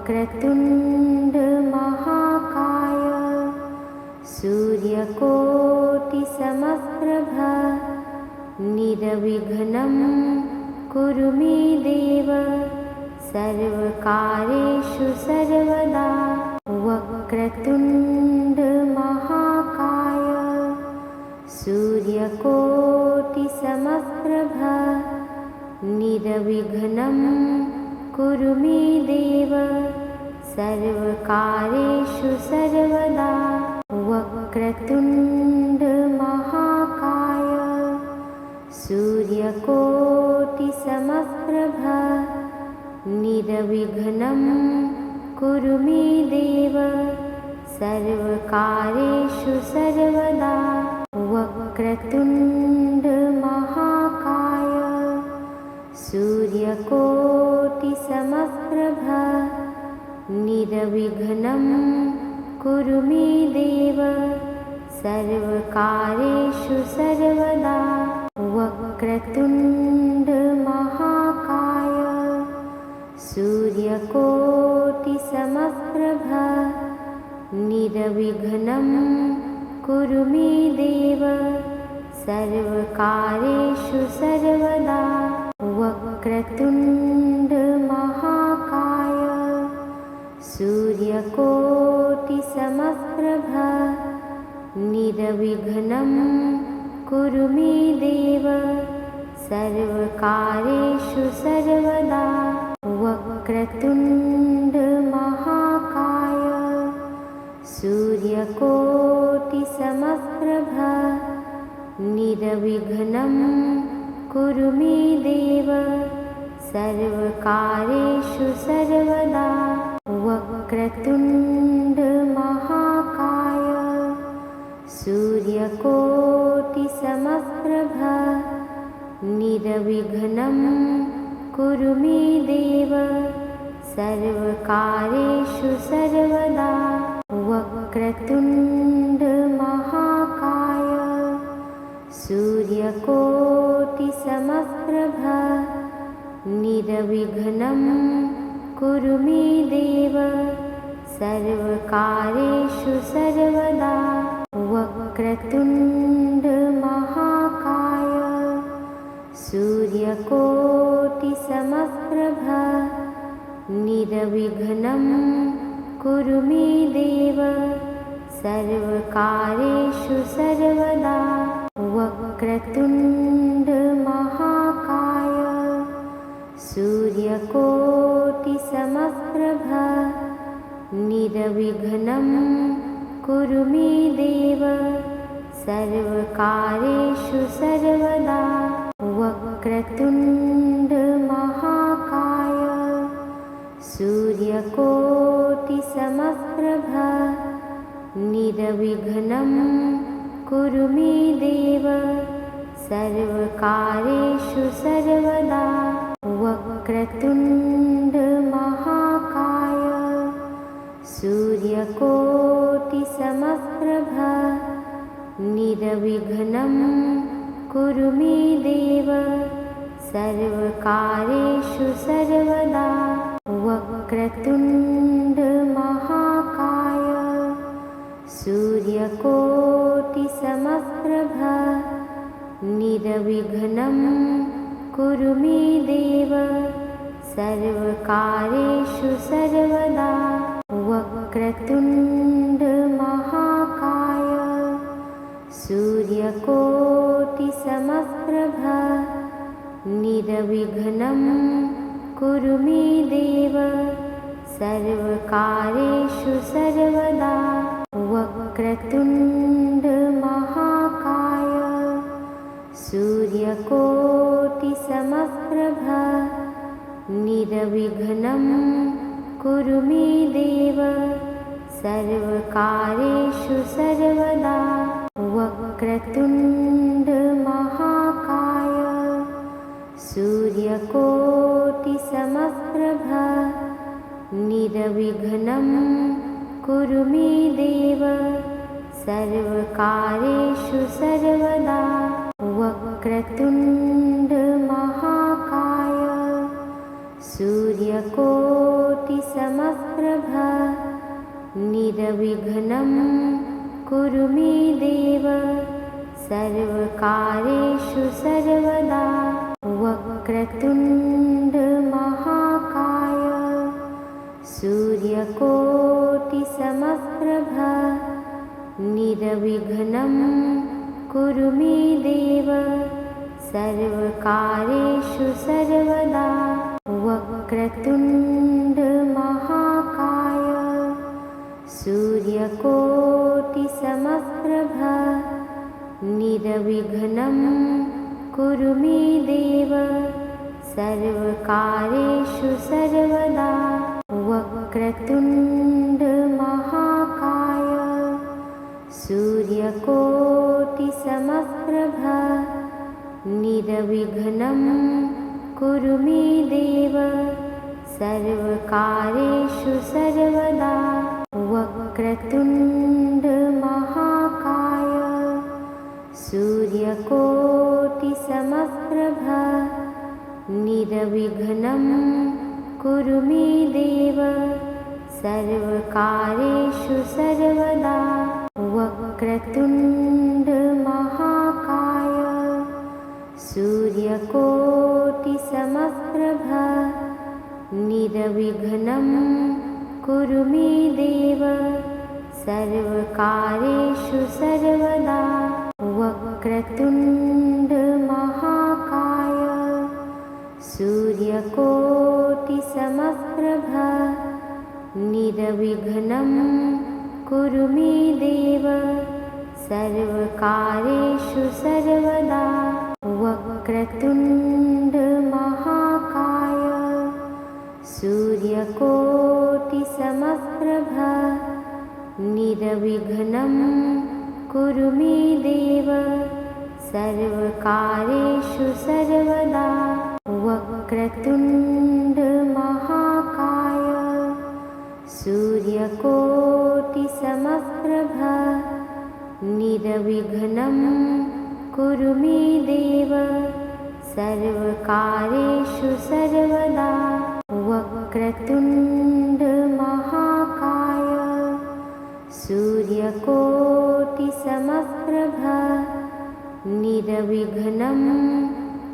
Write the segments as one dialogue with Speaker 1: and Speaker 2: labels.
Speaker 1: वक्रतुण्ड महाकाय सूर्यकोटिसमप्रभ निर्विघ्नं कुरु मे देव सर्वकार्येषु सर्वदा। वक्रतुण्ड महाकाय सूर्यकोटिसमप्रभ निर्विघ्नं कुरु मे देव सर्वकार्येषु सर्वदा। वक्रतुण्ड महाकाय सूर्यकोटिसमप्रभ निर्विघ्नं कुरु मे देव सर्वकार्येषु सर्वदा। वक्रतुण्ड महाकाय सूर्यकोटिसमप्रभ निर्विघ्नं कुरु मे देव सर्वकार्येषु सर्वदा। वक्रतुण्ड महाकाय सूर्यकोटिसमप्रभ निर्विघ्नं कुरु मे देव सर्वकार्येषु सर्वदा। वक्रतुण्ड महाकाय सूर्यकोटिसमप्रभ निर्विघ्नं कुरु मे देव सर्वकार्येषु सर्वदा। वक्रतुण्ड महाकाय सूर्यकोटिसमप्रभ निर्विघ्नं कुरु मे देव सर्वकार्येषु सर्वदा। वक्रतुण्ड महाकाय सूर्यकोटिसमप्रभ निर्विघ्नं कुरु मे देव सर्वकार्येषु सर्वदा। वक्रतुण्ड महाकाय सूर्यकोटिसमप्रभ निर्विघ्नं कुरु मे देव सर्वकार्येषु सर्वदा। वक्रतुण्ड महाकाय सूर्यकोटिसमप्रभ निर्विघ्नं कुरु मे देव सर्वकार्येषु सर्वदा। वक्रतुण्ड महाकाय सूर्यकोटिसमप्रभ निर्विघ्नं कुरु मे देव सर्वकार्येषु सर्वदा। वक्रतुण्ड महाकाय सूर्यकोटिसमप्रभ निर्विघ्नं कुरु मे देव सर्वकार्येषु सर्वदा। वक्रतुण्ड महाकाय सूर्यकोटिसमप्रभ निर्विघ्नं कुरु मे देव सर्वकार्येषु सर्वदा। वक्रतुण्ड महाकाय सूर्यकोटिसमप्रभ निर्विघ्नं कुरु मे देव सर्वकार्येषु सर्वदा। वक्रतुण्ड महाकाय सूर्यकोटिसमप्रभ निर्विघ्नं कुरु मे देव सर्वकार्येषु सर्वदा। वक्रतुण्ड महाकाय सूर्यकोटिसमप्रभ निर्विघ्नं कुरु मे देव सर्वकार्येषु सर्वदा। वक्रतुण्ड महाकाय सूर्यकोटिसमप्रभ निर्विघ्नं कुरु मे देव सर्वकार्येषु सर्वदा। वक्रतुण्ड महाकाय सूर्यकोटिसमप्रभ निर्विघ्नं कुरु मे देव सर्वकार्येषु सर्वदा। वक्रतुण्ड महाकाय सूर्यकोटिसमप्रभ निर्विघ्नं कुरु मे देव सर्वकार्येषु सर्वदा। वक्रतुण्ड महाकाय सूर्यकोटिसमप्रभ निर्विघ्नं कुरु मे देव सर्वकार्येषु सर्वदा। वक्रतुण्ड महाकाय सूर्यकोटिसमप्रभ निर्विघ्नं कुरु मे देव सर्वकार्येषु सर्वदा। वक्रतुण्ड महाकाय सूर्यकोटिसमप्रभ निर्विघ्नं कुरु मे देव सर्वकार्येषु सर्वदा। वक्रतुण्ड महाकाय सूर्यकोटिसमप्रभ निर्विघ्नं कुरु मे देव सर्वकार्येषु सर्वदा। वक्रतुण्ड महाकाय सूर्यकोटिसमप्रभ निर्विघ्नं कुरु मे देव सर्वकार्येषु सर्वदा। वक्रतुण्ड महाकाय सूर्यकोटिसमप्रभ निर्विघ्नं कुरु मे देव सर्वकार्येषु सर्वदा। वक्रतुण्ड महाकाय सूर्यकोटिसमप्रभ निर्विघ्नं कुरु मे देव सर्वकार्येषु सर्वदा। वक्रतुण्ड महाकाय सूर्यकोटिसमप्रभ निर्विघ्नं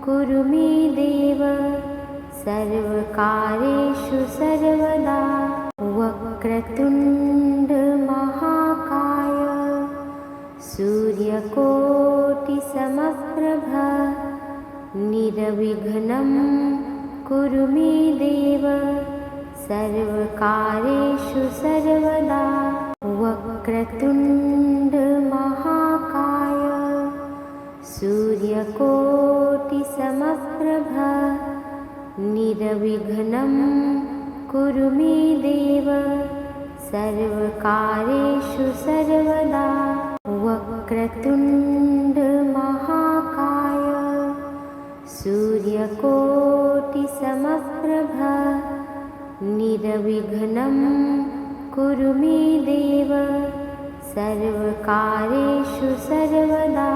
Speaker 1: कुरु मे देव सर्वकार्येषु सर्वदा। वक्रतुण्ड महाकाय सूर्यकोटिसमप्रभ निर्विघ्नं कुरु मे देव सर्वकार्येषु सर्वदा। वक्रतुण्ड महाकाय सूर्यकोटिसमप्रभ निर्विघ्नं कुरु मे देव सर्वकार्येषु सर्वदा। वक्रतुण्ड महाकाय सूर्यकोटिसमप्रभ निर्विघ्नं कुरु मे देव सर्वकार्येषु सर्वदा।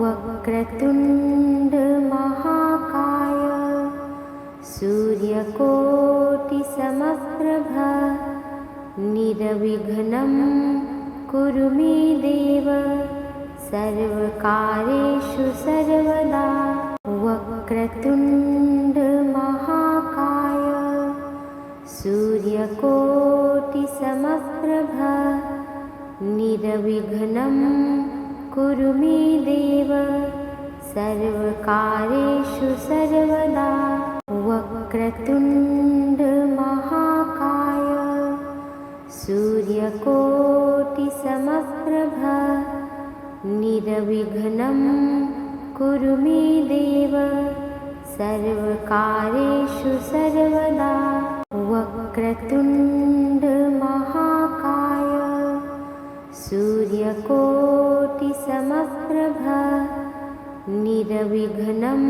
Speaker 1: वक्रतुण्ड महाकाय सूर्यकोटिसमप्रभ निर्विघ्नं कुरु मे देव सर्वकार्येषु सर्वदा। वक्रतुण्ड महाकाय सूर्यकोटिसमप्रभ निर्विघ्नं कुरु मे देव सर्वकार्येषु सर्वदा। वक्रतुण्ड महाकाय सूर्यकोटिसमप्रभ निर्विघ्नं कुरु मे देव सर्वकार्येषु सर्वदा। वक्रतुण्ड महाकाय सूर्यकोटिसमप्रभ निर्विघ्नं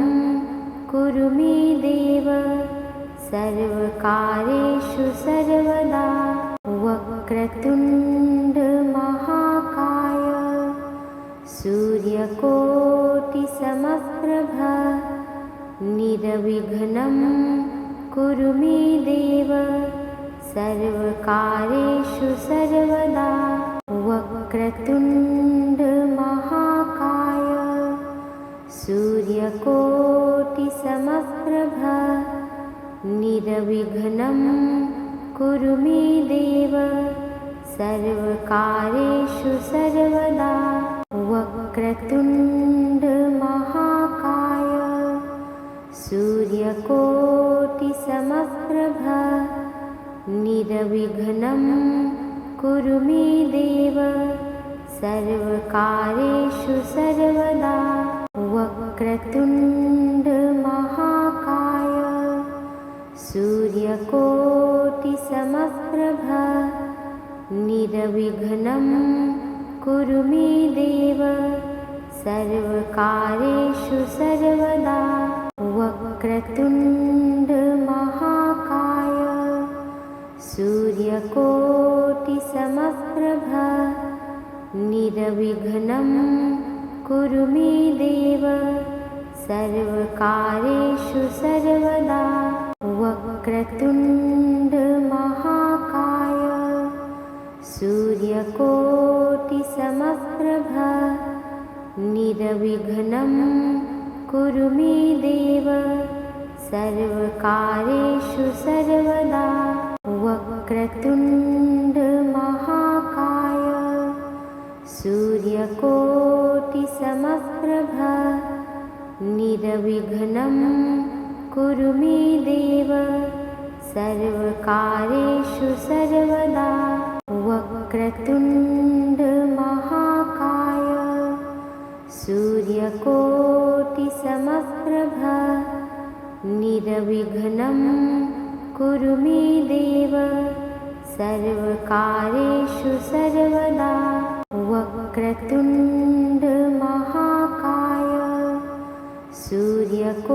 Speaker 1: कुरु मे देव सर्वकार्येषु सर्वदा। वक्रतुण्ड महाकाय सूर्यकोटिसमप्रभ निर्विघ्नं कुरु मे देव सर्वकारेषु सर्वदा वक्रतुण्ड महाकाय सूर्यकोटिसमप्रभ निर्विघ्नं कुरु मे देव सर्वकारेषु सर्वदा वक्रतुण्ड महाकाय सूर्यकोटिसमप्रभ निर्विघ्नं कुरु मे देव सर्वकारेषु सर्वदा वक्रतुण्ड महाकाय सूर्यकोटिसमप्रभ निर्विघ्नं कुरु मे देव सर्वकारेषु सर्वदा वक्रतुण्ड महाकाय सूर्यकोटिसमप्रभ निर्विघ्नं कुरु मे देव सर्वकारेषु सर्वदा वक्रतुण्ड महाकाय सूर्यकोटिसमप्रभ निर्विघ्नं कुरु मे देव सर्वकारेषु सर्वदा वक्रतुण्ड महाकाय सूर्यकोटिसमप्रभ निर्विघ्नं कुरु मे देव सर्वकारेषु सर्वदा वक्रतुण्ड महाकाय सूर्यकोटिसमप्रभ निर्विघ्नं कुरु मे देव सर्वकारेषु सर्वदा वक्रतुण्ड महाकाय सूर्यकोटिसमप्रभ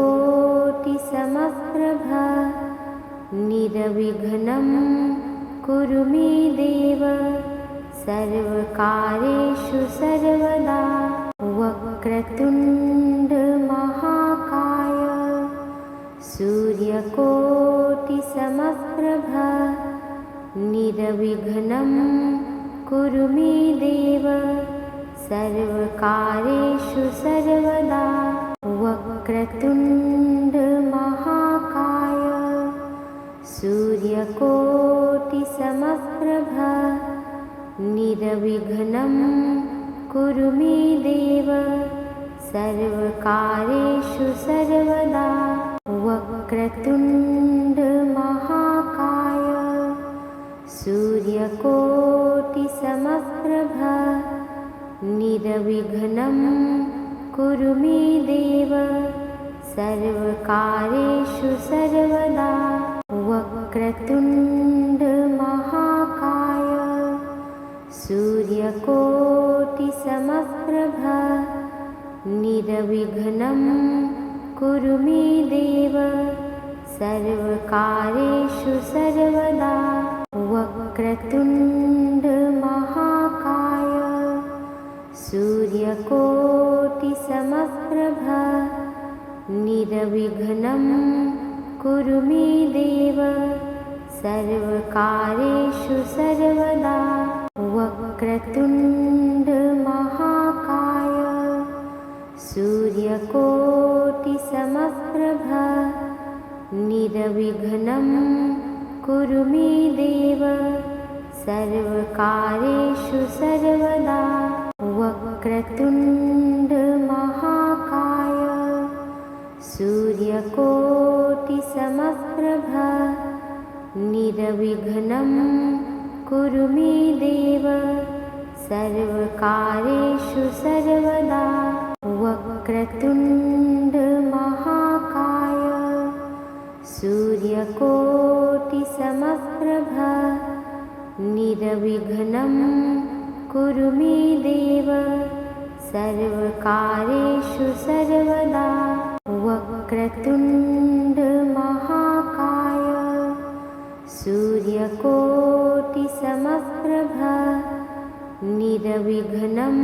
Speaker 1: निर्विघ्नं कुरु मे देव सर्वकारेषु सर्वदा वक्रतुण्ड महाकाय सूर्यकोटिसमप्रभ निर्विघ्नं कुरु मे देव सर्वकारेषु सर्वदा वक्रतुण्ड महाकाय सूर्यकोटिसमप्रभ निर्विघ्नं कुरु मे देव सर्वकारेषु सर्वदा वक्रतुण्ड महाकाय सूर्यकोटिसमप्रभ निर्विघ्नं कुरु मे देव सर्वकारेषु सर्वदा वक्रतुण्ड महाकाय सूर्यकोटिसमप्रभ निर्विघ्नं कुरु मे देव सर्वकारेषु सर्वदा वक्रतुण्ड महाकाय सूर्यकोटिसमप्रभ निर्विघ्नं कुरु मे देव सर्वकारेषु सर्वदा वक्रतुण्ड महाकाय सूर्यकोटिसमप्रभ निर्विघ्नं कुरु मे देव सर्वकारेषु सर्वदा वक्रतुण्ड महाकाय सूर्यकोटिसमप्रभ निर्विघ्नं कुरु मे देव सर्वकारेषु सर्वदा वक्रतुण्ड महाकाय सूर्यकोटिसमप्रभ निर्विघ्नं कुरु मे देव सर्वकारेषु सर्वदा वक्रतुण्ड महाकाय सूर्यकोटिसमप्रभ निर्विघ्नं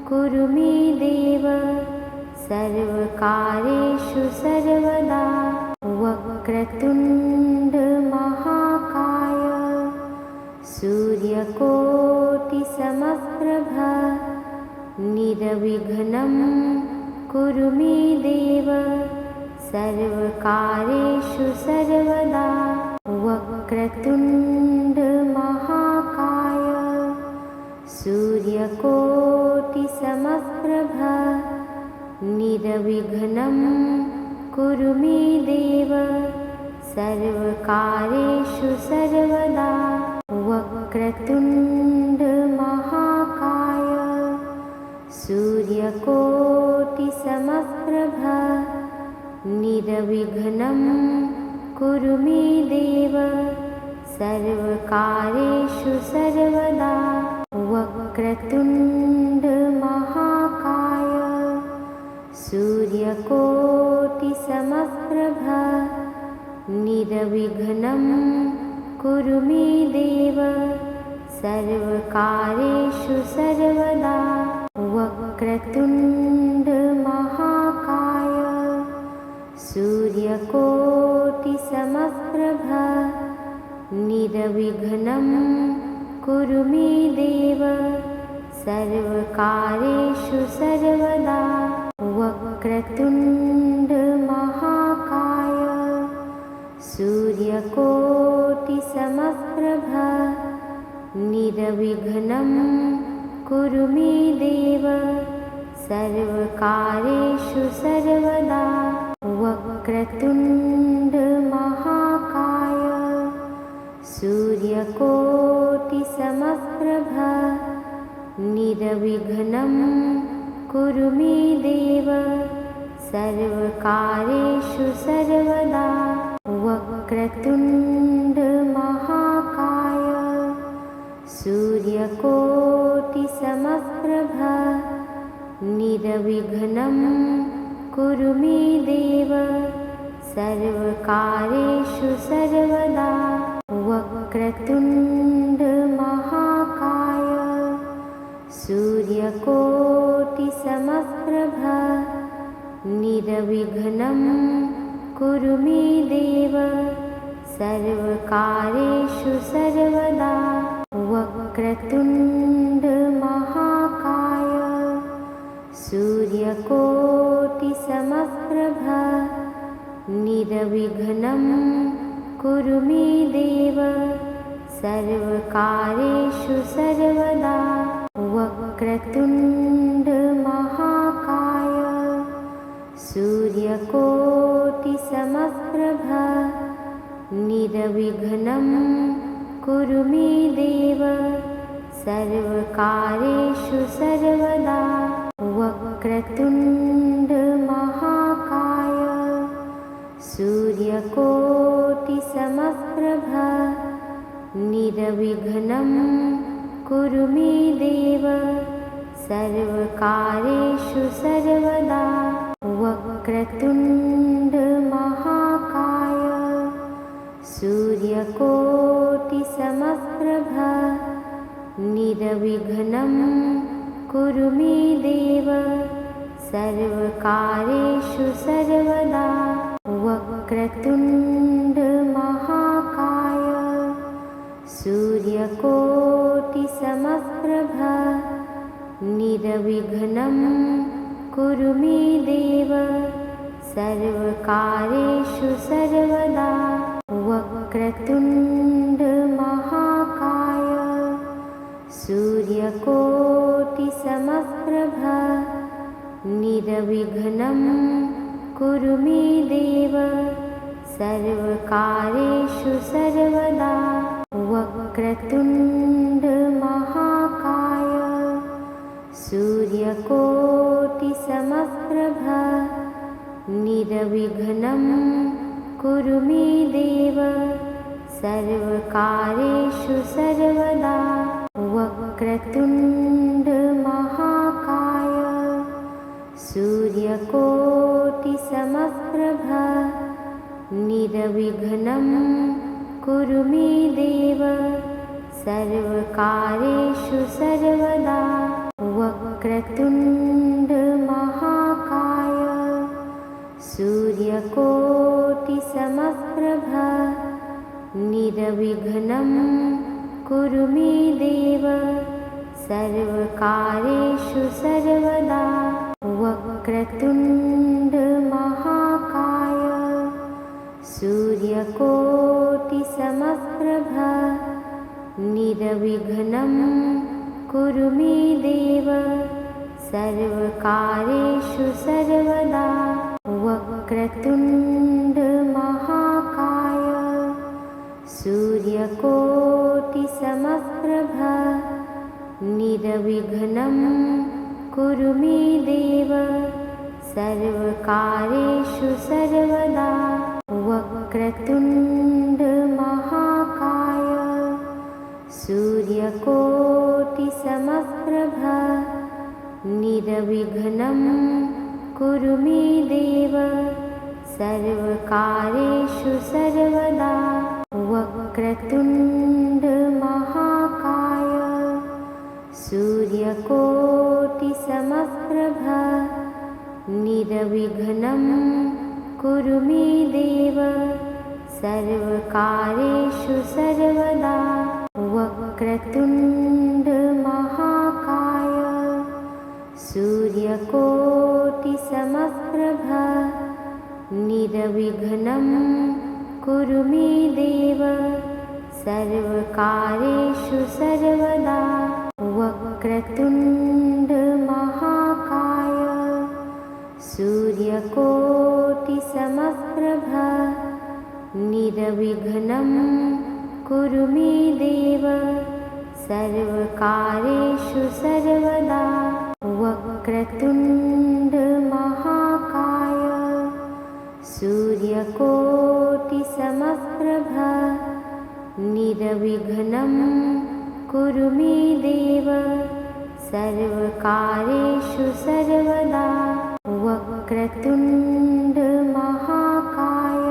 Speaker 1: कुरु मे देव सर्वकारेषु सर्वदा वक्रतुण्ड महाकाय सूर्यकोटिसमप्रभा निर्विघ्नं कुरु मे देव सर्वकार्येषु सर्वदा। वक्रतुण्ड महाकाय सूर्यकोटिसमप्रभा निर्विघ्नं कुरु मे देव सर्वकार्येषु सर्वदा। वक्रतुण्ड महाकाय सूर्यकोटिसमप्रभा निर्विघ्नं कुरु मे देव सर्वकार्येषु सर्वदा। वक्रतुण्ड महाकाय सूर्यकोटिसमप्रभा निर्विघ्नं कुरु मे देव सर्वकार्येषु सर्वदा। वक्रतुण्ड महाकाय सूर्यकोटिसमप्रभा निर्विघ्नं कुरु मे देव सर्वकार्येषु सर्वदा। वक्रतुण्ड महाकाय सूर्यकोटिसमप्रभा निर्विघ्नं कुरु मे देव सर्वकार्येषु सर्वदा। वक्रतुण्ड महाकाय सूर्यकोटिसमप्रभा निर्विघ्नं कुरु मे देव सर्वकार्येषु सर्वदा। वक्रतुण्ड महाकाय सूर्यकोटिसमप्रभा निर्विघ्नं कुरु मे देव सर्वकार्येषु सर्वदा। वक्रतुण्ड महाकाय सूर्यकोटिसमप्रभा निर्विघ्नं कुरु मे देव सर्वकार्येषु सर्वदा। वक्रतुण्ड महाकाय सूर्यकोटिसमप्रभा निर्विघ्नं कुरु मे देव सर्वकार्येषु सर्वदा। वक्रतुण्ड महाकाय सूर्यकोटिसमप्रभा निर्विघ्नं कुरु मे देव सर्वकार्येषु सर्वदा। वक्रतुण्ड महाकाय सूर्यकोटिसमप्रभा निर्विघ्नं कुरु मे देव सर्वकार्येषु सर्वदा। वक्रतुण्ड महाकाय सूर्यकोटिसमप्रभा निर्विघ्नं कुरु मे देव सर्वकार्येषु सर्वदा। वक्रतुण्ड महाकाय सूर्यकोटिसमप्रभा निर्विघ्नं कुरु मे देव सर्वकार्येषु सर्वदा। वक्रतुण्ड महाकाय सूर्यकोटिसमप्रभा निर्विघ्नं कुरु मे देव सर्वकार्येषु सर्वदा। वक्रतुण्ड महाकाय सूर्यकोटिसमप्रभा निर्विघ्नं कुरु मे देव सर्वकार्येषु सर्वदा। वक्रतुण्ड महाकाय सूर्यकोटिसमप्रभा निर्विघ्नं कुरु मे देव सर्वकार्येषु सर्वदा। वक्रतुण्ड महाकाय सूर्यकोटिसमप्रभा निर्विघ्नं कुरु मे देव सर्वकार्येषु सर्वदा। वक्रतुण्ड महाकाय सूर्यकोटिसमप्रभ निर्विघ्नं कुरु मे देव सर्वकार्येषु सर्वदा। वक्रतुण्ड महाकाय सूर्यकोटिसमप्रभ निर्विघ्नं कुरु मे देव सर्वकार्येषु सर्वदा। वक्रतुण्ड महाकाय सूर्यकोटिसमप्रभ निर्विघ्नं कुरु मे देव सर्वकार्येषु सर्वदा। वक्रतुण्ड महाकाय सूर्यकोटिसमप्रभ निर्विघ्नं कुरु मे देव सर्वकार्येषु सर्वदा। वक्रतुण्ड महाकाय सूर्यकोटिसमप्रभ निर्विघ्नं कुरु मे देव सर्वकार्येषु सर्वदा। वक्रतुण्ड महाकाय सूर्यकोटिसमप्रभ निर्विघ्नं कुरु मे देव सर्वकार्येषु सर्वदा। वक्रतुण्ड महाकाय सूर्यकोटिसमप्रभ निर्विघ्नं कुरु मे देव सर्वकार्येषु सर्वदा। वक्रतुण्ड महाकाय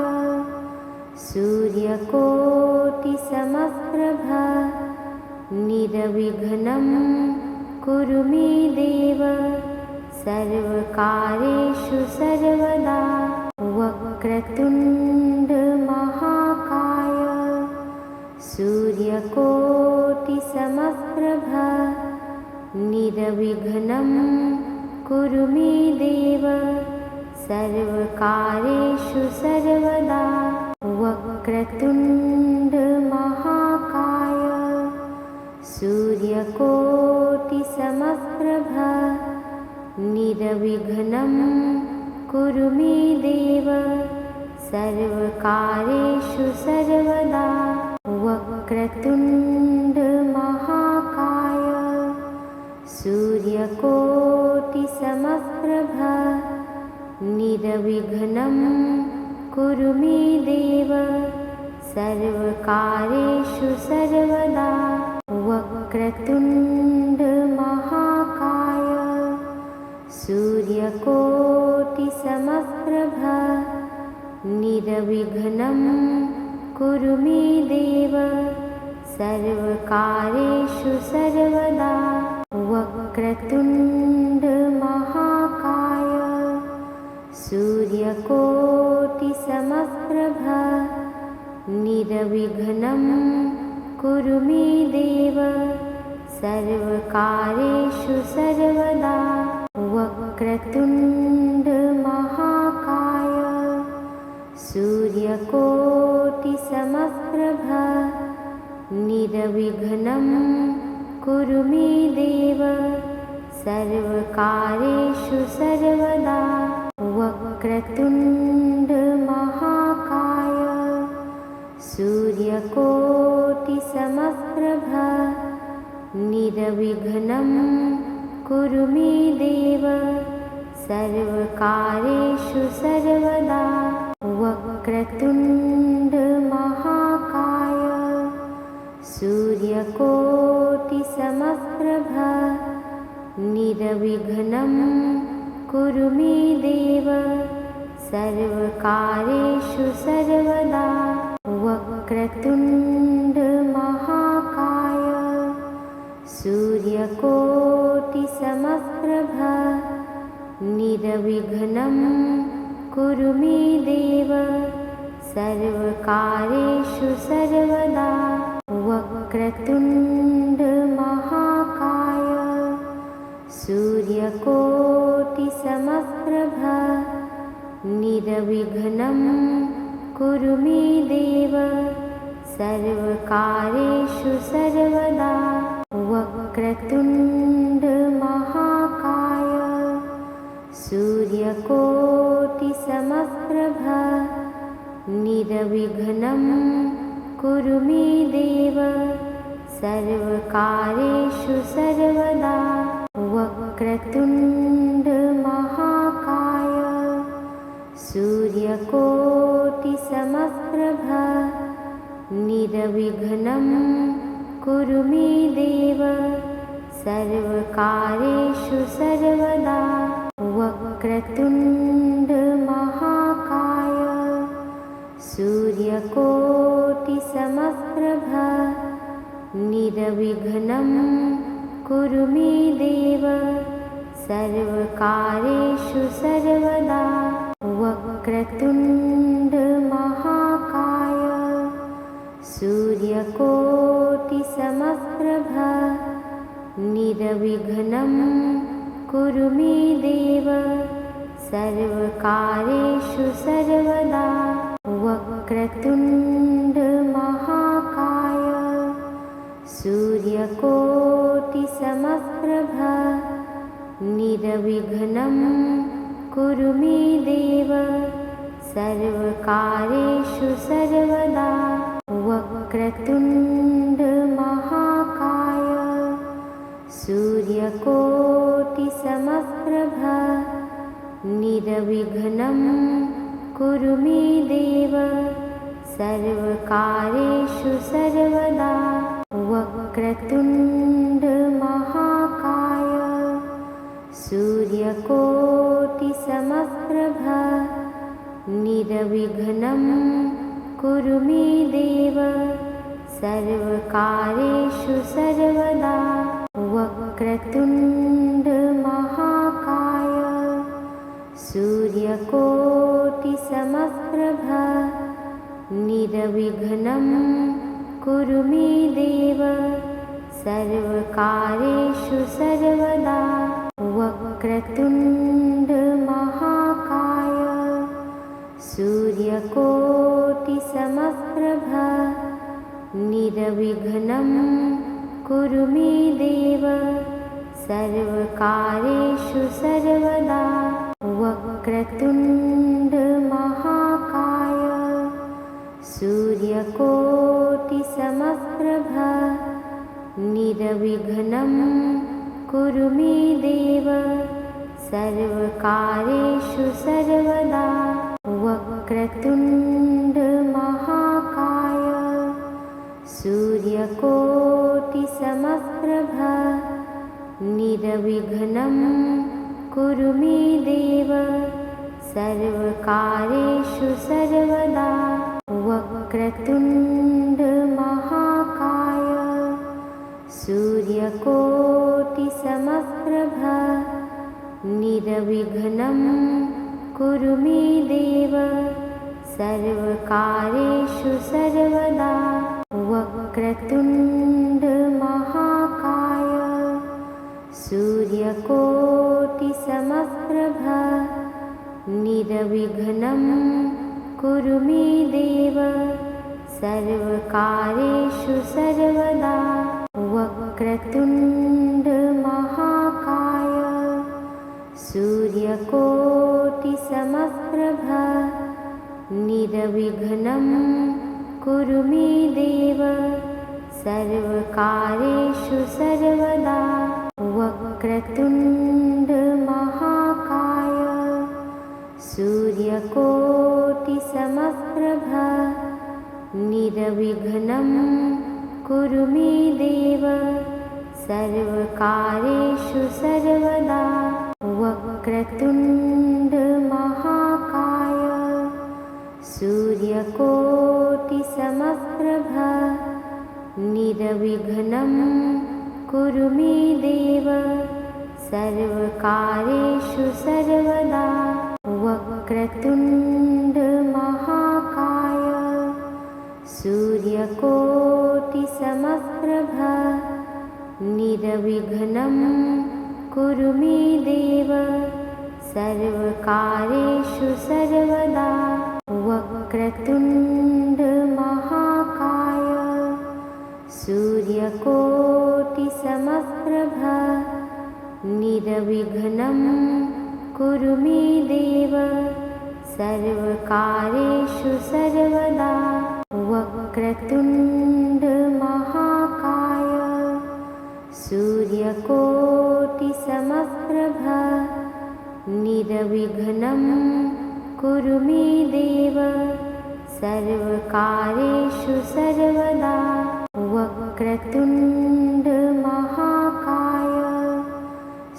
Speaker 1: सूर्यकोटिसमप्रभ निर्विघ्नं कुरु मे देव सर्वकार्येषु सर्वदा। वक्रतुण्ड महाकाय सूर्यकोटिसमप्रभ निर्विघ्नं कुरु मे देव सर्वकार्येषु सर्वदा। वक्रतुण्ड महाकाय सूर्यकोटिसमप्रभ निर्विघ्नं कुरु मे देव सर्वकार्येषु सर्वदा। वक्रतुण्ड महाकाय सूर्यकोटिसमप्रभ निर्विघ्नं कुरु मे देव सर्वकार्येषु सर्वदा। वक्रतुण्ड महाकाय सूर्यकोटिसमप्रभ निर्विघ्नं कुरु मे देव सर्वकार्येषु सर्वदा। वक्रतुण्ड महाकाय सूर्यकोटिसमप्रभ निर्विघ्नं कुरु मे देव सर्वकार्येषु सर्वदा। वक्रतुण्ड महाकाय सूर्यकोटिसमप्रभ निर्विघ्नं कुरु मे देव सर्वकार्येषु सर्वदा। वक्रतुण्ड महाकाय सूर्यकोटिसमप्रभ निर्विघ्नं कुरु मे देव सर्वकार्येषु सर्वदा। वक्रतुण्ड महाकाय सूर्यकोटिसमप्रभ निर्विघ्नं कुरु मे देव सर्वकार्येषु सर्वदा। वक्रतुण्ड महाकाय सूर्यकोटिसमप्रभ निर्विघ्नं कुरु मे देव सर्वकार्येषु सर्वदा। वक्रतुण्ड महाकाय सूर्यकोटिसमप्रभ निर्विघ्नं कुरु मे देव सर्वकार्येषु सर्वदा। वक्रतुण्ड महाकाय सूर्यकोटिसमप्रभ निर्विघ्नं कुरु मे देव सर्वकार्येषु सर्वदा। वक्रतुण्ड महाकाय सूर्यकोटिसमप्रभ निर्विघ्नं कुरु मे देव सर्वकार्येषु सर्वदा। वक्रतुण्ड महाकाय सूर्यकोटिसमप्रभ निर्विघ्नं कुरु मे देव सर्वकार्येषु सर्वदा। वक्रतुण्ड महाकाय सूर्यकोटिसमप्रभ निर्विघ्नं कुरु मे देव सर्वकार्येषु सर्वदा। वक्रतुण्ड महाकाय सूर्यकोटिसमप्रभ निर्विघ्नं कुरु मे देव सर्वकार्येषु सर्वदा। वक्रतुण्ड महाकाय सूर्यकोटिसमप्रभ निर्विघ्नं कुरु मे देव सर्वकार्येषु सर्वदा। वक्रतुण्ड महाकाय सूर्यकोटिसमप्रभ निर्विघ्नं कुरु मे देव सर्वकार्येषु सर्वदा। वक्रतुण्ड महाकाय सूर्यकोटिसमप्रभ निर्विघ्नं कुरु मे देव सर्वकार्येषु सर्वदा। वक्रतुण्ड महाकाय सूर्यकोटिसमप्रभ निर्विघ्नं कुरु मे देव सर्वकार्येषु सर्वदा। वक्रतुण्ड महाकाय सूर्यकोटिसमप्रभ निर्विघ्नं कुरु मे देव सर्वकार्येषु सर्वदा। वक्रतुण्ड महाकाय सूर्यकोटिसमप्रभ निर्विघ्नं कुरु मे देव सर्वकार्येषु सर्वदा। वक्रतुण्ड महाकाय सूर्यकोटिसमप्रभ निर्विघ्नं कुरु मे देव सर्वकार्येषु सर्वदा। वक्रतुण्ड महाकाय सूर्यकोटिसमप्रभ निर्विघ्नं कुरु मे देव सर्वकार्येषु सर्वदा। वक्रतुण्ड महाकाय सूर्यकोटिसमप्रभ निर्विघ्नं कुरु मे देव सर्वकार्येषु सर्वदा। वक्रतुण्ड महाकाय सूर्यकोटिसमप्रभ निर्विघ्नं कुरु मे देव सर्वकार्येषु सर्वदा। वक्रतुण्ड महाकाय सूर्यकोटिसमप्रभ निर्विघ्नं कुरु मे देव सर्वकार्येषु सर्वदा। वक्रतुण्ड महाकाय सूर्यकोटिसमप्रभ निर्विघ्नं कुरु मे देव सर्वकार्येषु सर्वदा। वक्रतुण्ड महाकाय सूर्यकोटिसमप्रभ निर्विघ्नं कुरु मे देव सर्वकार्येषु सर्वदा। वक्रतुण्ड महाकाय सूर्यकोटिसमप्रभ निर्विघ्नं कुरु मे देव सर्वकार्येषु सर्वदा। वक्रतुण्ड महाकाय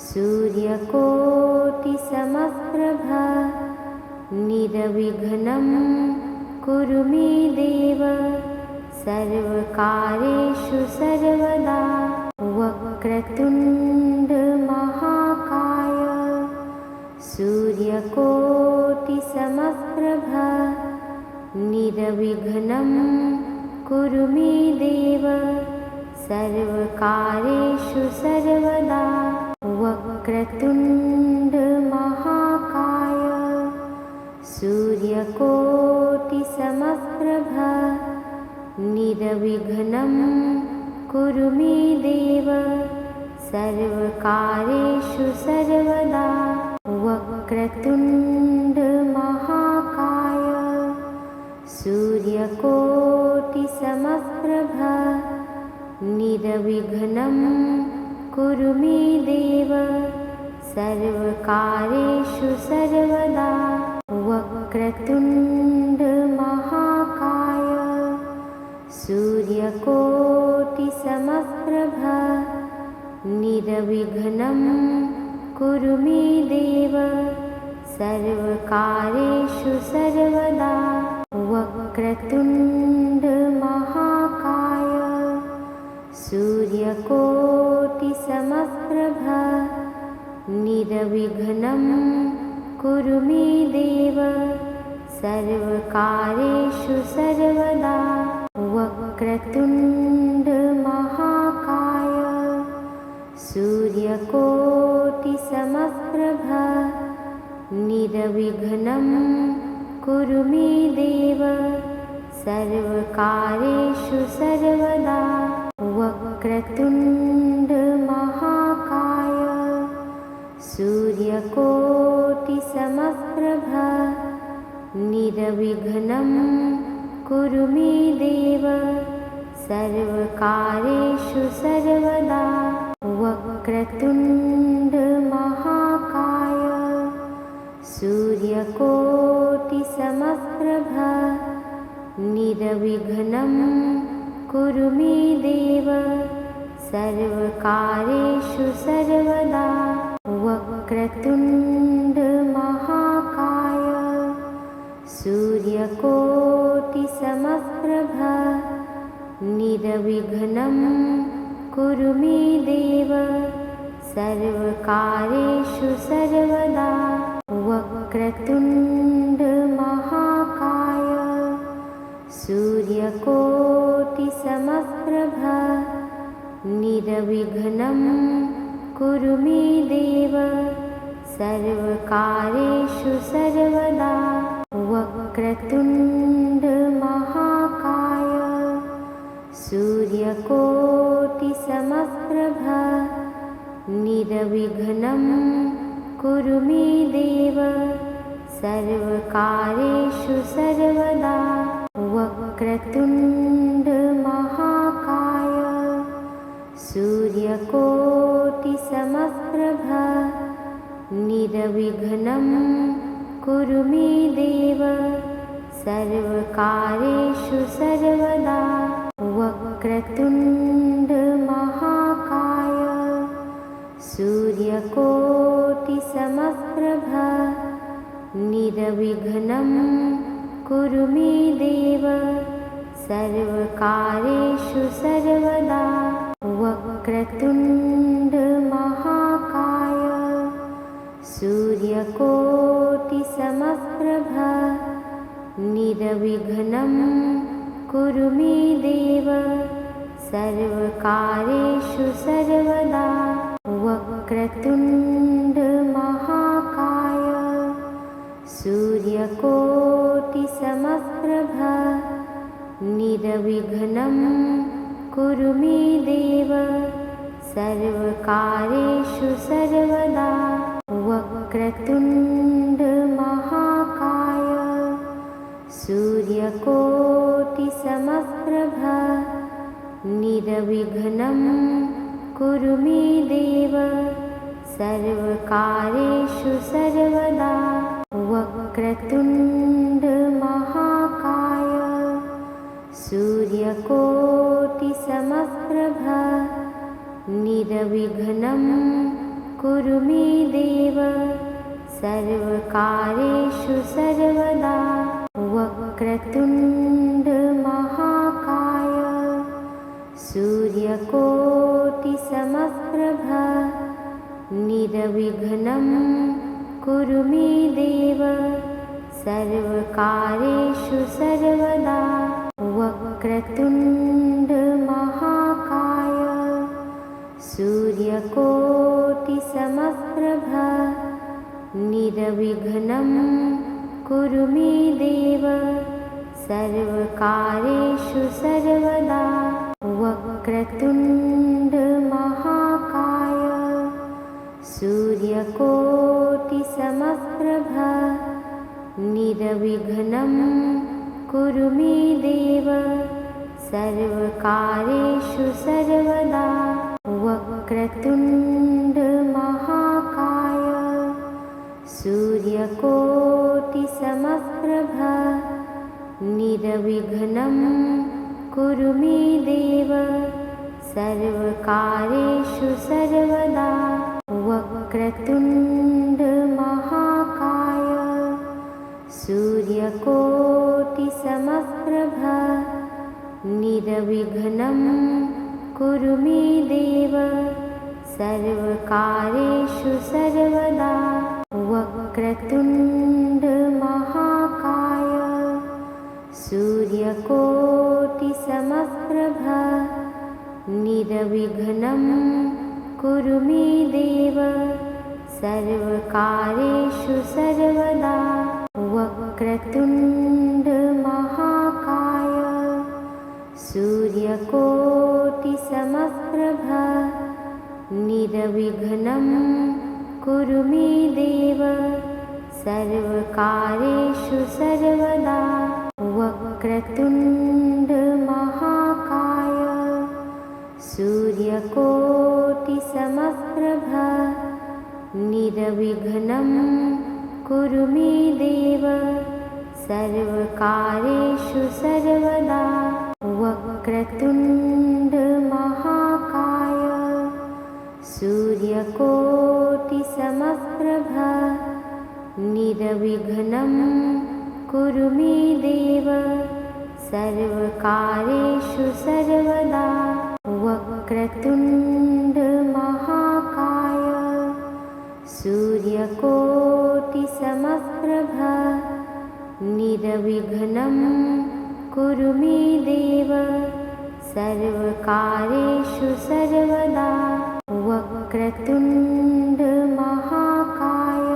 Speaker 1: सूर्यकोटिसमप्रभ निर्विघ्नं कुरु मे देव सर्वकार्येषु सर्वदा। वक्रतुण्ड महाकाय सूर्यकोटिसमप्रभ निर्विघ्नं कुरु मे देव सर्वकार्येषु सर्वदा। वक्रतुण्ड महाकाय सूर्यकोटिसमप्रभ निर्विघ्नं कुरु मे देव सर्वकार्येषु सर्वदा। वक्रतुण्ड महाकाय सूर्यकोटिसमप्रभ निर्विघ्नं कुरु मे देव सर्वकार्येषु सर्वदा। वक्रतुण्ड महाकाय सूर्यकोटिसमप्रभ निर्विघ्नं कुरु मे देव सर्वकार्येषु सर्वदा। वक्रतुण्ड महाकाय सूर्यकोटिसमप्रभ निर्विघ्नं कुरु मे देव सर्वकार्येषु सर्वदा। वक्रतुण्ड महाकाय सूर्यकोटिसमप्रभ निर्विघ्नं कुरु मे देव सर्वकार्येषु सर्वदा। वक्रतुण्ड महाकाय सूर्यकोटिसमप्रभ निर्विघ्नं कुरु मे देव सर्वकार्येषु सर्वदा। वक्रतुण्ड महाकाय सूर्यकोटिसमप्रभ निर्विघ्नं कुरु मे देव सर्वकार्येषु सर्वदा। वक्रतुण्ड महाकाय सूर्यकोटिसमप्रभ निर्विघ्नं कुरु मे देव सर्वकार्येषु सर्वदा। वक्रतुण्ड महाकाय सूर्यकोटिसमप्रभ निर्विघ्नं कुरु मे देव सर्वकार्येषु सर्वदा। वक्रतुण्ड महाकाय सूर्यकोटिसमप्रभ निर्विघ्नं कुरु मे देव सर्वकार्येषु सर्वदा। वक्रतुण्ड महाकाय सूर्यकोटिसमप्रभ निर्विघ्नं कुरु मे देव सर्वकार्येषु सर्वदा। वक्रतुण्ड महाकाय सूर्यकोटिसमप्रभ निर्विघ्नं कुरु मे देव सर्वकार्येषु सर्वदा। वक्रतुण्ड महाकाय सूर्यकोटिसमप्रभ निर्विघ्नं कुरु मे देव सर्वकार्येषु सर्वदा वक्रतुण्ड महाकाय सूर्यकोटिसमप्रभा निर्विघ्नं कुरु मे देव सर्वकार्येषु सर्वदा वक्रतुण्ड महाकाय सूर्यकोटिसमप्रभा निर्विघ्नं कुरु मे देव सर्वकार्येषु सर्वदा वक्रतुण्ड महाकाय सूर्यकोटिसमप्रभा निर्विघ्नं कुरु मे देव सर्वकार्येषु सर्वदा वक्रतुण्ड महाकाय सूर्यकोटिसमप्रभा निर्विघ्नं कुरु मे देव सर्वकार्येषु सर्वदा वक्रतुण्ड महाकाय सूर्यकोटिसमप्रभा निर्विघ्नं कुरु मे देव सर्वकार्येषु सर्वदा वक्रतुण्ड महाकाय सूर्यकोटिसमप्रभा निर्विघ्नं कुरु मे देव सर्वकार्येषु सर्वदा वक्रतुण्ड महाकाय सूर्यकोटिसमप्रभा निर्विघ्नं कुरु मे देव सर्वकार्येषु सर्वदा वक्रतुण्ड महाकाय सूर्यकोटिसमप्रभा निर्विघ्नं कुरु मे देव सर्वकार्येषु सर्वदा वक्रतुण्ड महाकाय सूर्यकोटिसमप्रभा निर्विघ्नं कुरु मे देव सर्वकार्येषु सर्वदा वक्रतुण्ड महाकाय सूर्यकोटिसमप्रभा निर्विघ्नं कुरु मे देव सर्वकार्येषु सर्वदा वक्रतुण्ड महाकाय सूर्यकोटिसमप्रभा निर्विघ्नं कुरु मे देव सर्वकार्येषु सर्वदा वक्रतुण्ड महाकाय सूर्यकोटिसमप्रभा निर्विघ्नं कुरु मे देव सर्वकार्येषु सर्वदा वक्रतुण्ड महाकाय सूर्यकोटिसमप्रभा निर्विघ्नं कुरु मे देव सर्वकार्येषु सर्वदा वक्रतुण्ड महाकाय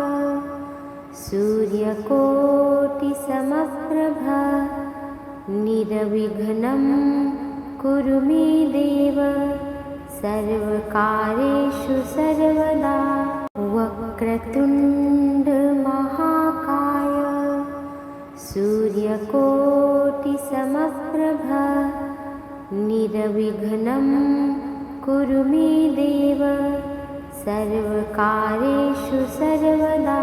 Speaker 1: सूर्यकोटिसमप्रभा निर्विघ्नं कुरु मे देव सर्वकार्येषु सर्वदा वक्रतुण्ड महाकाय सूर्यकोटिसमप्रभा निर्विघ्नं कुरु मे देव सर्वकार्येषु सर्वदा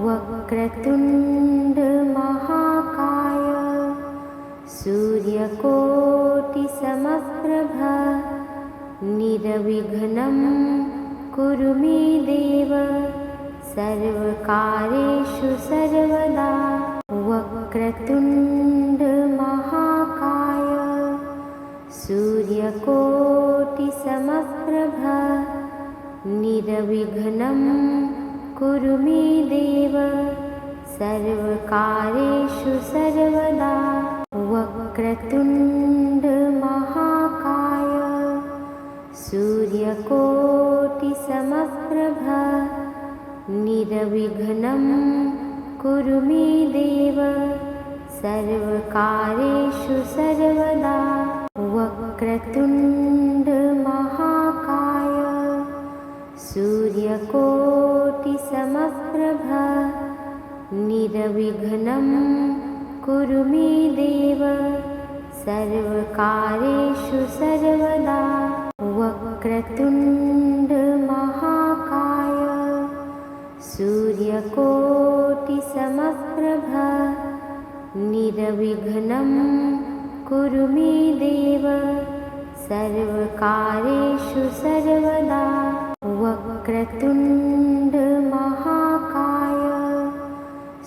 Speaker 1: वक्रतुण्ड महाकाय सूर्यकोटिसमप्रभा निर्विघ्नं कुरु मे देव सर्वकार्येषु सर्वदा वक्रतुण्ड महाकाय सूर्यकोटिसमप्रभा निर्विघ्नं कुरु मे देव सर्वकार्येषु सर्वदा वक्रतुण्ड महाकाय सूर्यकोटिसमप्रभ निर्विघ्नं कुरु मे देव सर्वकार्येषु सर्वदा। वक्रतुण्ड महाकाय सूर्यकोटिसमप्रभ निर्विघ्नं कुरु मे देव सर्वकार्येषु सर्वदा। वक्रतुण्ड महाकाय सूर्यकोटिसमप्रभ निर्विघ्नं कुरु मे देव सर्वकार्येषु सर्वदा। वक्रतुण्ड महाकाय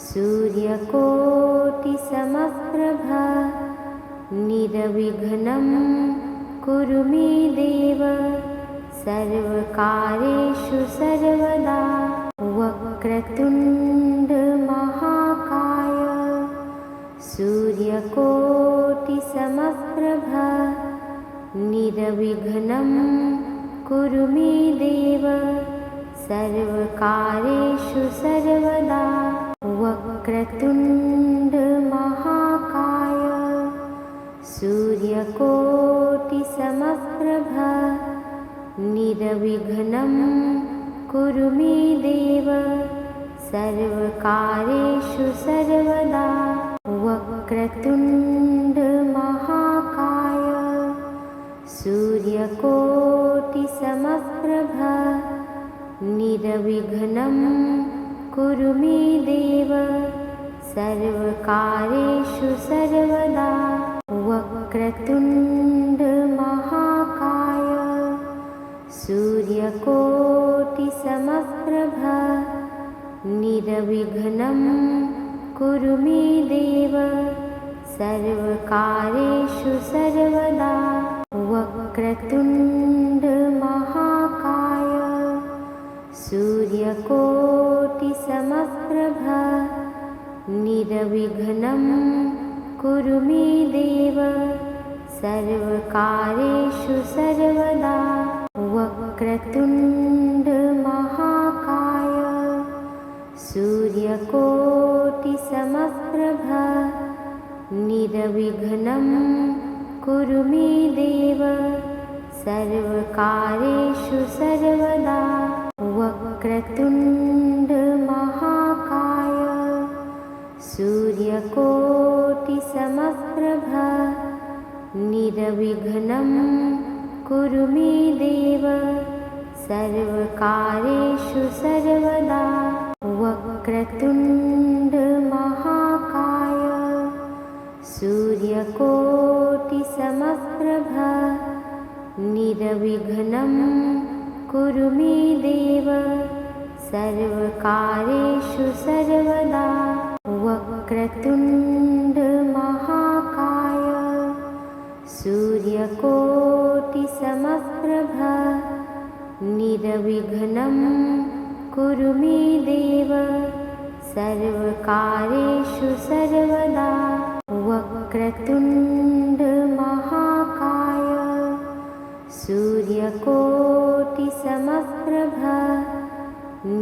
Speaker 1: सूर्यकोटिसमप्रभ निर्विघ्नं कुरु मे देव सर्वकार्येषु सर्वदा। वक्रतुण्ड महाकाय सूर्यकोटिसमप्रभ निर्विघ्नं कुरु मे देव सर्वकार्येषु सर्वदा। वक्रतुण्ड महाकाय सूर्यकोटिसमप्रभ निर्विघ्नं कुरु मे देव सर्वकार्येषु सर्वदा। वक्रतुण्ड महाकाय सूर्यकोटिसमप्रभ निर्विघ्नं कुरु मे देव सर्वकार्येषु सर्वदा। वक्रतुण्ड महाकाय सूर्यकोटिसमप्रभ निर्विघ्नं कुरु मे देव सर्वकार्येषु सर्वदा। वक्रतुण्ड महाकाय सूर्यकोटिसमप्रभ निर्विघ्नं कुरु मे देव सर्वकार्येषु सर्वदा। वक्रतुण्ड महाकाय सूर्यकोटिसमप्रभ निर्विघ्नं कुरु मे देव सर्वकार्येषु सर्वदा। वक्रतुण्ड महाकाय सूर्यकोटिसमप्रभ निर्विघ्नं कुरु मे देव सर्वकार्येषु सर्वदा। वक्रतुण्ड महाकाय सूर्यकोटिसमप्रभ निर्विघ्नं कुरु मे देव सर्वकार्येषु सर्वदा। वक्रतुण्ड महाकाय सूर्यकोटिसमप्रभ निर्विघ्नं कुरु मे देव सर्वकार्येषु सर्वदा। वक्रतुण्ड महाकाय सूर्यकोटिसमप्रभ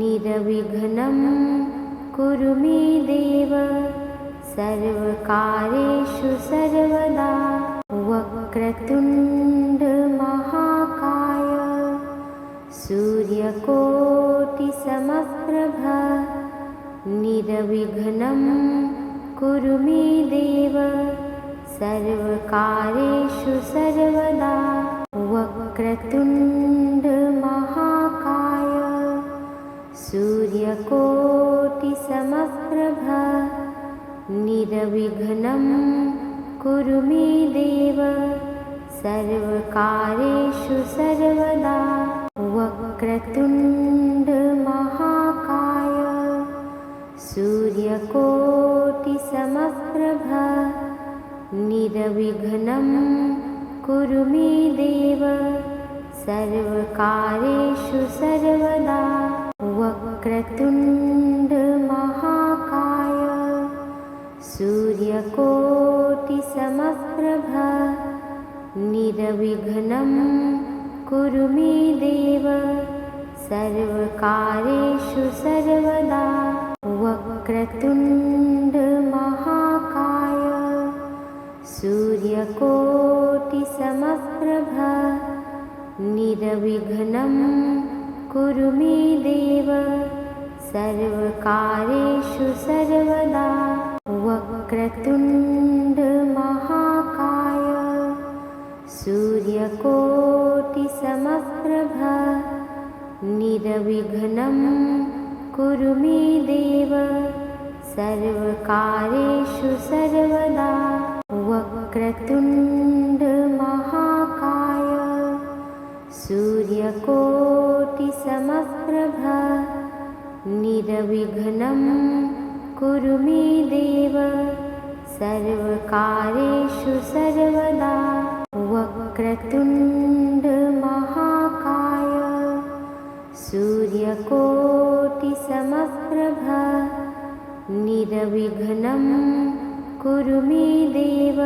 Speaker 1: निर्विघ्नं कुरु मे देव सर्वकार्येषु सर्वदा। वक्रतुण्ड महाकाय सूर्यकोटिसमप्रभ निर्विघ्नं कुरु मे देव सर्वकार्येषु सर्वदा। वक्रतुण्ड महाकाय सूर्यकोटिसमप्रभ निर्विघ्नं कुरु मे देव सर्वकार्येषु सर्वदा। वक्रतुण्ड महाकाय सूर्यकोटिसमप्रभ निर्विघ्नं कुरु मे देव सर्वकार्येषु सर्वदा। वक्रतुण्ड महाकाय सूर्यकोटिसमप्रभ निर्विघ्नं कुरु मे देव सर्वकार्येषु सर्वदा। वक्रतुण्ड महाकाय सूर्यकोटिसमप्रभ निर्विघ्नं कुरु मे देव सर्वकार्येषु सर्वदा। वक्रतुण्ड महाकाय सूर्यकोटिसमप्रभ निर्विघ्नं कुरु मे देव सर्वकार्येषु सर्वदा। वक्रतुण्ड महाकाय सूर्यकोटिसमप्रभ निर्विघ्नं कुरु मे देव सर्वकार्येषु सर्वदा। वक्रतुण्ड महाकाय सूर्यकोटिसमप्रभ निर्विघ्नं कुरु मे देव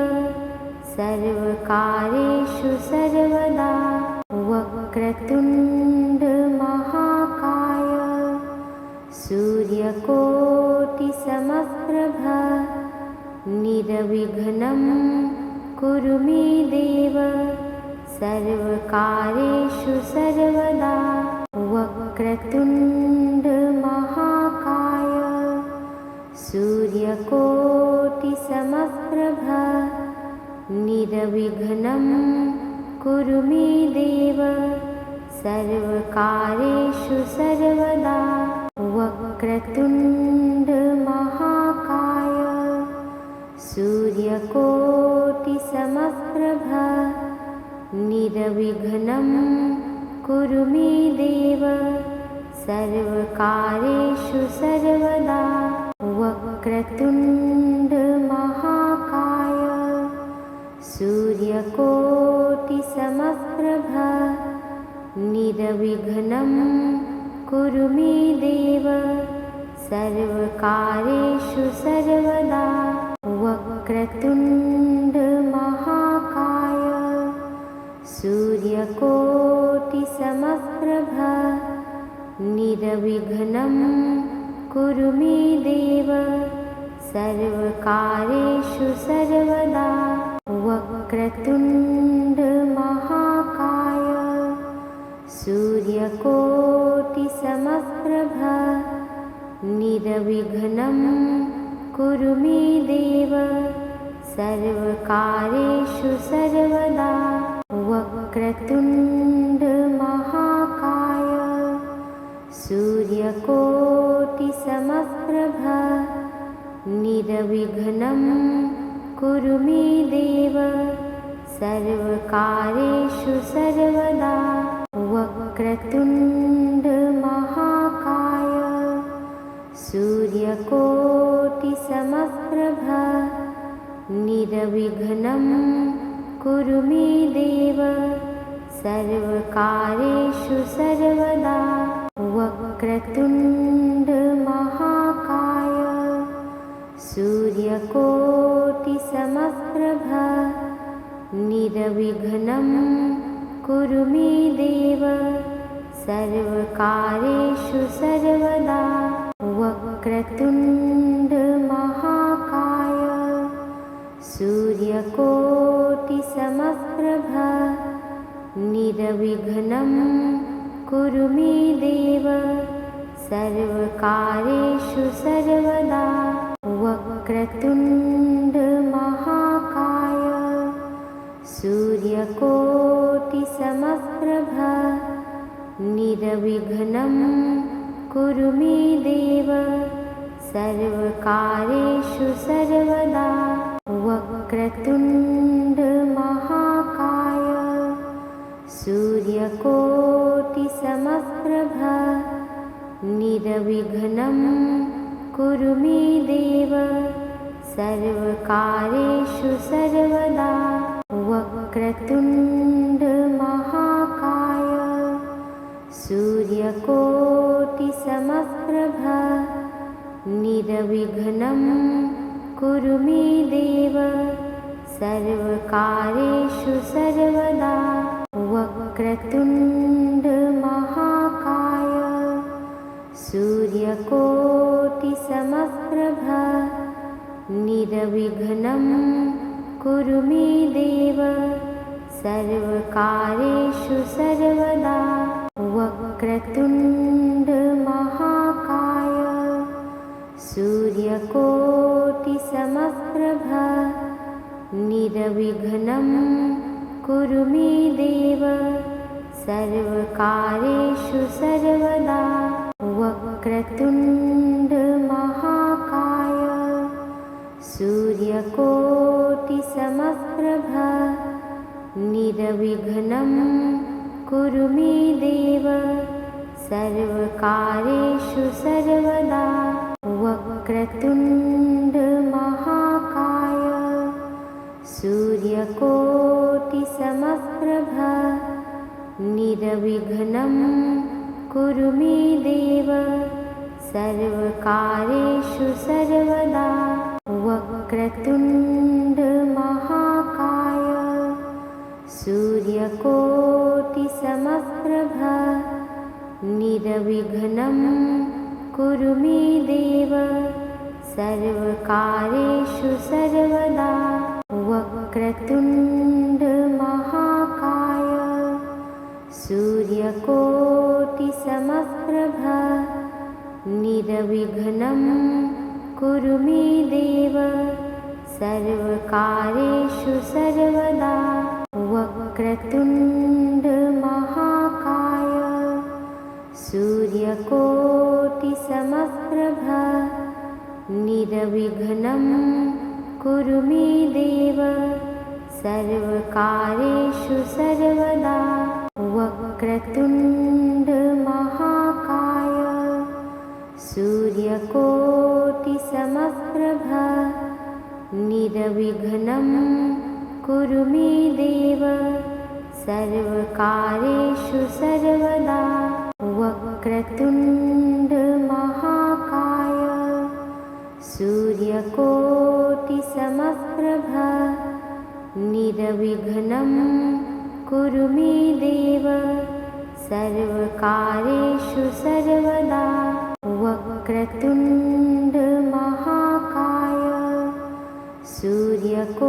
Speaker 1: सर्वकार्येषु सर्वदा। वक्रतुण्ड महाकाय सूर्यकोटिसमप्रभ निर्विघ्नं कुरु मे देव सर्वकार्येषु सर्वदा। वक्रतुण्ड महाकाय सूर्यकोटिसमप्रभ निर्विघ्नं कुरु मे देव सर्वकार्येषु सर्वदा। वक्रतुण्ड महाकाय सूर्यकोटिसमप्रभ निर्विघ्नं कुरु मे देव सर्वकार्येषु सर्वदा। वक्रतुण्ड महाकाय सूर्यकोटिसमप्रभ निर्विघ्नं कुरु मे देव सर्वकार्येषु सर्वदा। वक्रतुण्ड महाकाय सूर्यकोटिसमप्रभ निर्विघ्नं कुरु मे देव सर्वकार्येषु सर्वदा। वक्रतुण्ड महाकाय सूर्यकोटिसमप्रभ निर्विघ्नं कुरु मे देव सर्वकार्येषु सर्वदा। वक्रतुण्ड महाकाय सूर्यकोटिसमप्रभ निर्विघ्नं कुरु मे देव सर्वकार्येषु सर्वदा। वक्रतुण्ड महाकाय सूर्यकोटिसमप्रभ निर्विघ्नं कुरु मे देव सर्वकार्येषु सर्वदा। वक्रतुण्ड महाकाय सूर्यकोटिसमप्रभ निर्विघ्नं कुरु मे देव सर्वकार्येषु सर्वदा। वक्रतुण्ड महाकाय सूर्यकोटिसमप्रभ निर्विघ्नं कुरु मे देव सर्वकार्येषु सर्वदा। वक्रतुण्ड महाकाय सूर्यकोटिसमप्रभ निर्विघ्नं कुरु मे देव सर्वकार्येषु सर्वदा। वक्रतुण्ड महाकाय सूर्यकोटिसमप्रभ निर्विघ्नं कुरु मे देव सर्वकार्येषु सर्वदा। वक्रतुण्ड महाकाय सूर्यकोटिसमप्रभ निर्विघ्नं कुरु मे देव सर्वकार्येषु सर्वदा। वक्रतुण्ड महाकाय सूर्यकोटिसमप्रभ निर्विघ्नं कुरु मे देव सर्वकार्येषु सर्वदा। वक्रतुण्ड महाकाय सूर्यकोटिसमप्रभ निर्विघ्नं कुरु मे देव सर्वकार्येषु सर्वदा। वक्रतुण्ड महाकाय सूर्यकोटिसमप्रभ निर्विघ्नं कुरु मे देव सर्वकार्येषु सर्वदा। वक्रतुण्ड महाकाय सूर्यकोटिसमप्रभ निर्विघ्नं कुरु मे देव सर्वकार्येषु सर्वदा। वक्रतुण्ड महाकाय सूर्यकोटिसमप्रभ निर्विघ्नं कुरु मे देव सर्वकार्येषु सर्वदा। वक्रतुण्ड महाकाय सूर्यकोटिसमप्रभ निर्विघ्नं कुरु मे देव सर्वकार्येषु सर्वदा। वक्रतुण्ड महाकाय सूर्यकोटिसमप्रभ निर्विघ्नं कुरु मे देव सर्वकार्येषु सर्वदा। वक्रतुण्ड महाकाय सूर्यकोटिसमप्रभ निर्विघ्नं कुरु मे देव सर्वकार्येषु सर्वदा। वक्रतुण्ड महाकाय सूर्यकोटिसमप्रभ निर्विघ्नं कुरु मे देव सर्वकार्येषु सर्वदा। वक्रतुण्ड महाकाय सूर्यकोटिसमप्रभ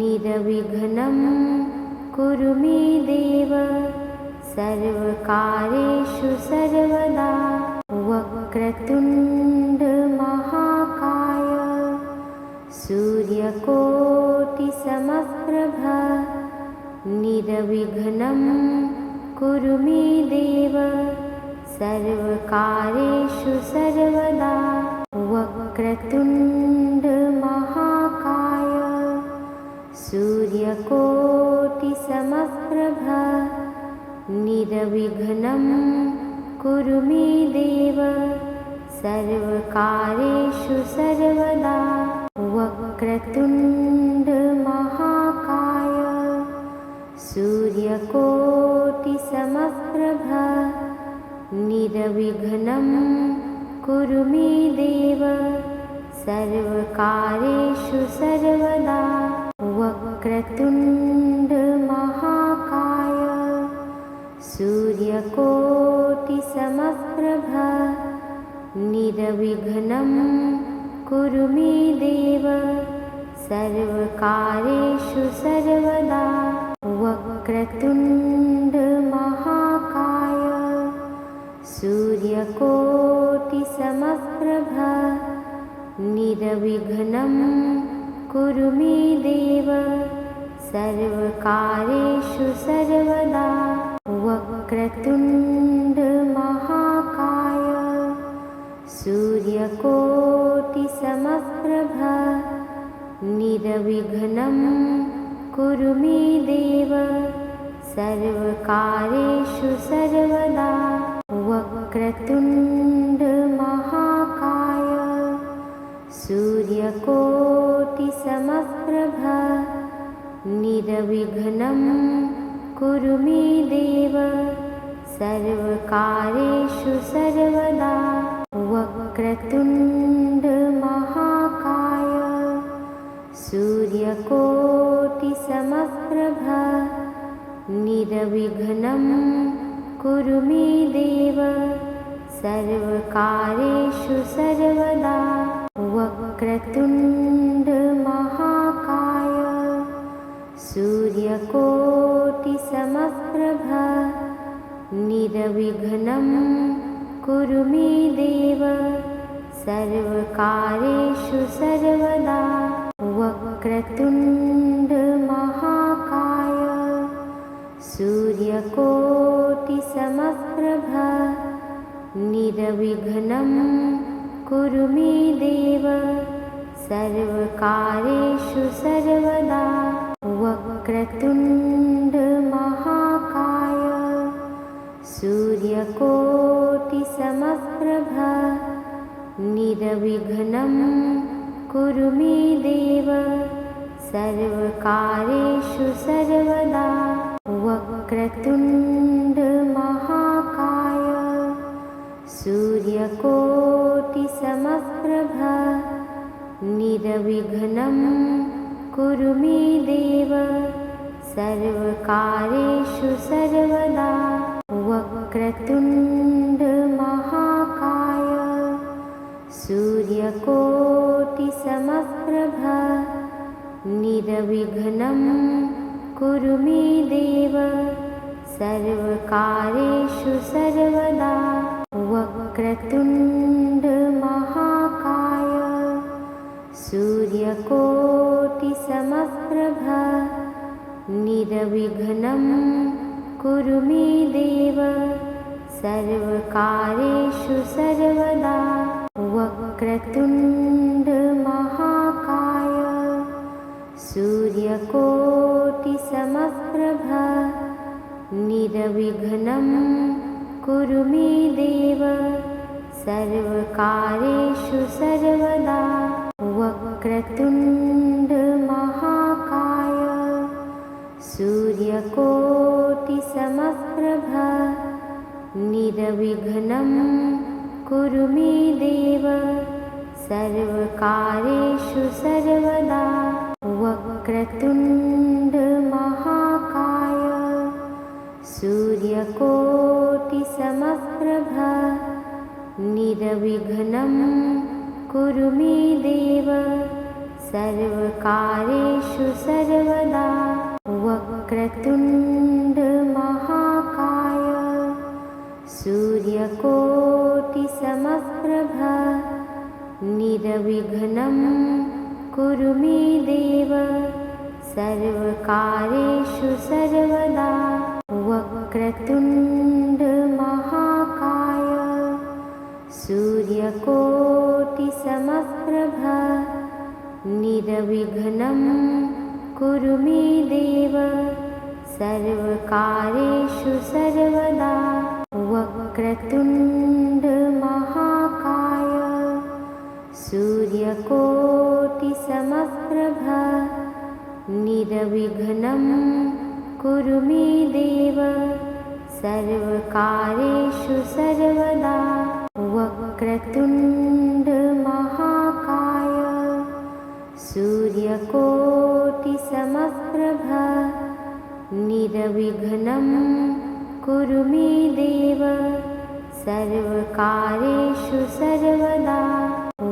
Speaker 1: निर्विघ्नं कुरु मे देव सर्वकार्येषु सर्वदा। वक्रतुण्ड महाकाय सूर्यकोटिसमप्रभ निर्विघ्नं कुरु मे देव सर्वकार्येषु सर्वदा। वक्रतुण्ड महाकाय सूर्यकोटिसमप्रभ निर्विघ्नं कुरु मे देव सर्वकार्येषु सर्वदा। वक्रतुण्ड महाकाय सूर्यकोटिसमप्रभ निर्विघ्नं कुरु मे देव सर्वकार्येषु सर्वदा। वक्रतुण्ड महाकाय सूर्यकोटिसमप्रभ निर्विघ्नं कुरु मे देव सर्वकार्येषु सर्वदा। वक्रतुण्ड महाकाय सूर्यकोटिसमप्रभ निर्विघ्नं कुरु मे देव सर्वकार्येषु सर्वदा। वक्रतुण्ड महाकाय सूर्यकोटिसमप्रभ निर्विघ्नं कुरु मे देव सर्वकार्येषु सर्वदा। वक्रतुण्ड महाकाय सूर्यकोटिसमप्रभ निर्विघ्नं कुरु मे देव सर्वकार्येषु सर्वदा। वक्रतुण्ड महाकाय सूर्यकोटिसमप्रभ समप्रभ निर्विघ्नं कुरु मे देव सर्वकार्येषु सर्वदा। वक्रतुण्ड महाकाय सूर्यकोटिसमप्रभ निर्विघ्नं कुरु मे देव सर्वकार्येषु सर्वदा। वक्रतुण्ड महाकाय सूर्यकोटिसमप्रभ निर्विघ्नं कुरु मे देव सर्वकार्येषु सर्वदा। वक्रतुण्ड महाकाय सूर्यकोटिसमप्रभ निर्विघ्नं कुरु मे देव सर्वकार्येषु सर्वदा। वक्रतुण्ड महाकाय सूर्यकोटिसमप्रभ निर्विघ्नं कुरु मे देव सर्वकार्येषु सर्वदा। वक्रतुण्ड महाकाय सूर्यकोटिसमप्रभ निर्विघ्नं कुरु मे देव सर्वकार्येषु सर्वदा। वक्रतुण्ड महाकाय सूर्यकोटिसमप्रभ निर्विघ्नं कुरु मे देव सर्वकार्येषु सर्वदा। वक्रतुण्ड महाकाय सूर्यकोटिसमप्रभ निर्विघ्नं कुरु मे देव सर्वकार्येषु सर्वदा। वक्रतुण्ड महाकाय सूर्यकोटिसमप्रभ निर्विघ्नं कुरु मे देव सर्वकार्येषु सर्वदा। वक्रतुण्ड महाकाय सूर्यकोटिसमप्रभ निर्विघ्नं कुरु मे देव सर्वकार्येषु सर्वदा। वक्रतुण्ड महाकाय सूर्यकोटिसमप्रभ निर्विघ्नं कुरु मे देव सर्वकार्येषु सर्वदा। वक्रतुण्ड महाकाय सूर्यकोटिसमप्रभ निर्विघ्नं कुरु मे देव सर्वकार्येषु सर्वदा। वक्रतुण्ड महाकाय सूर्यकोटिसमप्रभ निर्विघ्नं कुरु मे देव सर्वकार्येषु सर्वदा। वक्रतुण्ड महाकाय सूर्यकोटिसमप्रभ निर्विघ्नं कुरु मे देव सर्वकार्येषु सर्वदा।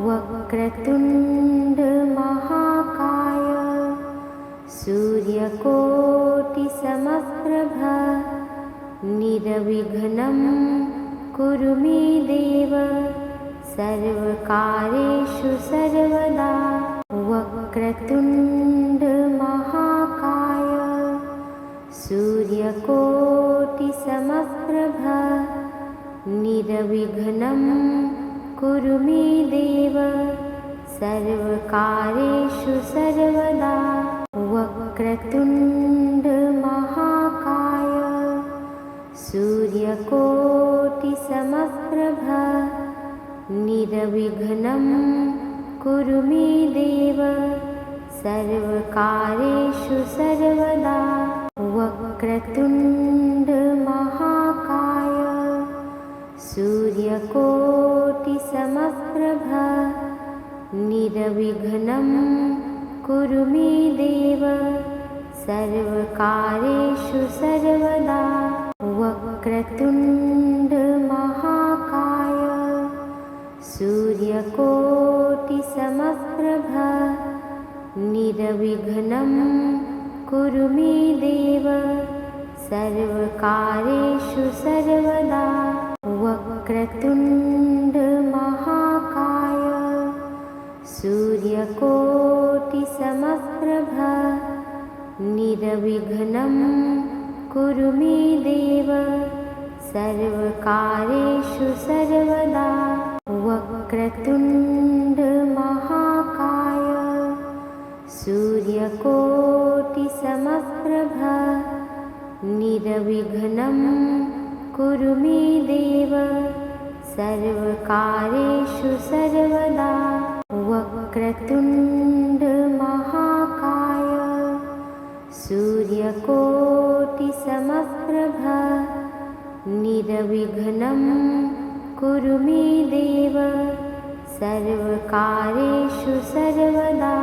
Speaker 1: वक्रतुण्ड महाकाय सूर्यकोटिसमप्रभ निर्विघ्नं कुरु मे देव सर्वकार्येषु सर्वदा। वक्रतुण्ड महाकाय सूर्यकोटिसमप्रभ निर्विघ्नं कुरु मे देव सर्वकार्येषु सर्वदा। वक्रतुण्ड महाकाय सूर्यकोटिसमप्रभ निर्विघ्नं कुरु मे देव सर्वकार्येषु सर्वदा। वक्रतुण्ड महाकाय सूर्यकोटिसमप्रभ निर्विघ्नं कुरु मे देव सर्वकारेषु सर्वदा वक्रतुण्ड महाकाय सूर्यकोटिसमप्रभ निर्विघ्नं कुरु मे देव सर्वकारेषु सर्वदा वक्रतुण्ड महाकाय सूर्यकोटिसमप्रभ निर्विघ्नं कुरु मे देव सर्वकारेषु सर्वदा वक्रतुण्ड महाकाय सूर्यकोटिसमप्रभ निर्विघ्नं कुरु मे देव सर्वकारेषु सर्वदा वक्रतुण्ड महाकाय सूर्यकोटिसमप्रभ निर्विघ्नं कुरु मे देव सर्वकारेषु सर्वदा